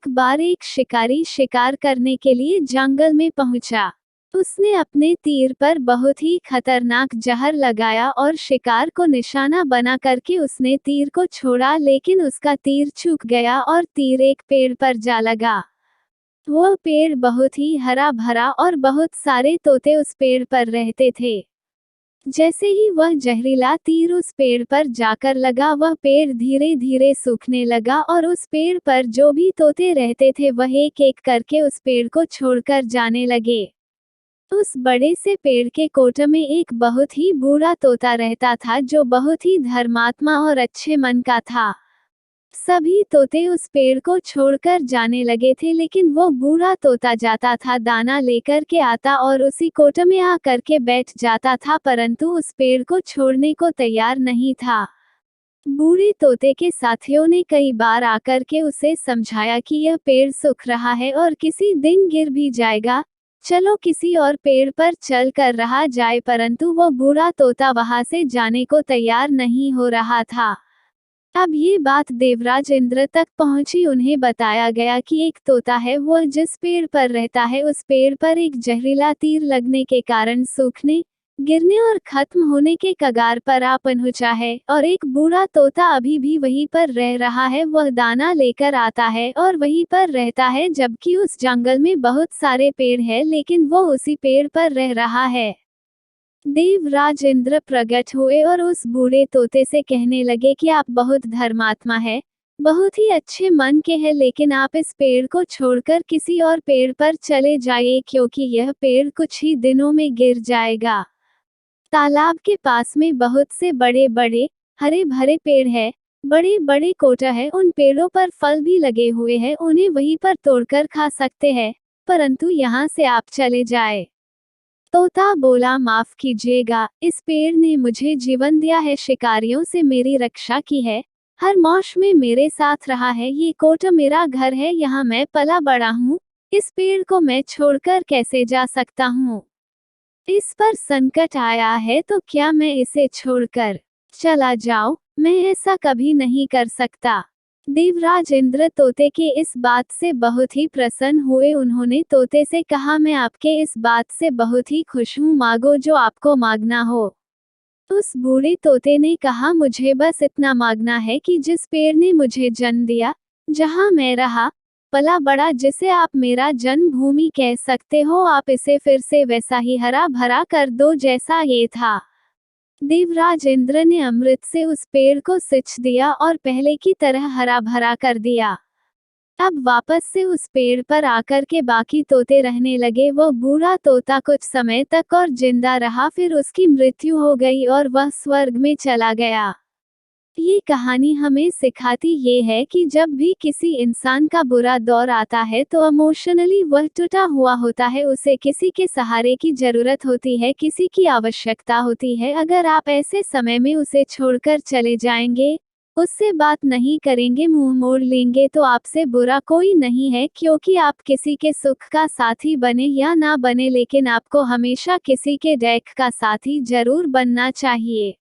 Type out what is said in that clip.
एक बार एक शिकारी शिकार करने के लिए जंगल में पहुंचा। उसने अपने तीर पर बहुत ही खतरनाक जहर लगाया और शिकार को निशाना बना करके उसने तीर को छोड़ा, लेकिन उसका तीर चूक गया और तीर एक पेड़ पर जा लगा। वह पेड़ बहुत ही हरा भरा और बहुत सारे तोते उस पेड़ पर रहते थे। जैसे ही वह जहरीला तीर उस पेड़ पर जाकर लगा, वह पेड़ धीरे धीरे सूखने लगा और उस पेड़ पर जो भी तोते रहते थे वह एक एक करके उस पेड़ को छोड़कर जाने लगे। उस बड़े से पेड़ के कोट में एक बहुत ही बूढ़ा तोता रहता था जो बहुत ही धर्मात्मा और अच्छे मन का था। सभी तोते उस पेड़ को छोड़कर जाने लगे थे, लेकिन वो बूढ़ा तोता जाता था, दाना लेकर के आता और उसी कोट में आ करके बैठ जाता था, परंतु उस पेड़ को छोड़ने को तैयार नहीं था। बूढ़े तोते के साथियों ने कई बार आकर के उसे समझाया कि यह पेड़ सूख रहा है और किसी दिन गिर भी जाएगा, चलो किसी और पेड़ पर चल कर रहा जाए, परंतु वो बूढ़ा तोता वहां से जाने को तैयार नहीं हो रहा था। अब ये बात देवराज इंद्र तक पहुंची। उन्हें बताया गया कि एक तोता है, वो जिस पेड़ पर रहता है उस पेड़ पर एक जहरीला तीर लगने के कारण सूखने, गिरने और खत्म होने के कगार पर आ पहुंचा है, और एक बूढ़ा तोता अभी भी वहीं पर रह रहा है। वह दाना लेकर आता है और वहीं पर रहता है, जबकि उस जंगल में बहुत सारे पेड़ हैं, लेकिन वो उसी पेड़ पर रह रहा है। देवराज इंद्र प्रकट हुए और उस बूढ़े तोते से कहने लगे कि आप बहुत धर्मात्मा है, बहुत ही अच्छे मन के हैं, लेकिन आप इस पेड़ को छोड़कर किसी और पेड़ पर चले जाइए, क्योंकि यह पेड़ कुछ ही दिनों में गिर जाएगा। तालाब के पास में बहुत से बड़े बड़े हरे भरे पेड़ हैं, बड़े बड़े कोटा है, उन पेड़ों पर फल भी लगे हुए हैं, उन्हें वहीं पर तोड़कर खा सकते हैं, परंतु यहाँ से आप चले जाए। तोता बोला, माफ कीजिएगा, इस पेड़ ने मुझे जीवन दिया है, शिकारियों से मेरी रक्षा की है, हर मौश में मेरे साथ रहा है, ये कोट मेरा घर है, यहाँ मैं पला बड़ा हूँ, इस पेड़ को मैं छोड़कर कैसे जा सकता हूँ? इस पर संकट आया है तो क्या मैं इसे छोड़कर चला जाऊं? मैं ऐसा कभी नहीं कर सकता। देवराज इंद्र तोते के इस बात से बहुत ही प्रसन्न हुए। उन्होंने तोते से कहा, मैं आपके इस बात से बहुत ही खुश हूँ, मांगो जो आपको मांगना हो। उस बूढ़े तोते ने कहा, मुझे बस इतना मांगना है कि जिस पेड़ ने मुझे जन्म दिया, जहाँ मैं रहा पला बड़ा, जिसे आप मेरा जन्मभूमि कह सकते हो, आप इसे फिर से वैसा ही हरा भरा कर दो जैसा ये था। देवराज इंद्र ने अमृत से उस पेड़ को सिंच दिया और पहले की तरह हरा भरा कर दिया। अब वापस से उस पेड़ पर आकर के बाकी तोते रहने लगे। वो बूढ़ा तोता कुछ समय तक और जिंदा रहा, फिर उसकी मृत्यु हो गई और वह स्वर्ग में चला गया। ये कहानी हमें सिखाती ये है कि जब भी किसी इंसान का बुरा दौर आता है तो इमोशनली वह टूटा हुआ होता है, उसे किसी के सहारे की जरूरत होती है, किसी की आवश्यकता होती है। अगर आप ऐसे समय में उसे छोड़कर चले जाएंगे, उससे बात नहीं करेंगे, मुंह मोड़ लेंगे, तो आपसे बुरा कोई नहीं है, क्योंकि आप किसी के सुख का साथी बने या ना बने, लेकिन आपको हमेशा किसी के दुख का साथी जरूर बनना चाहिए।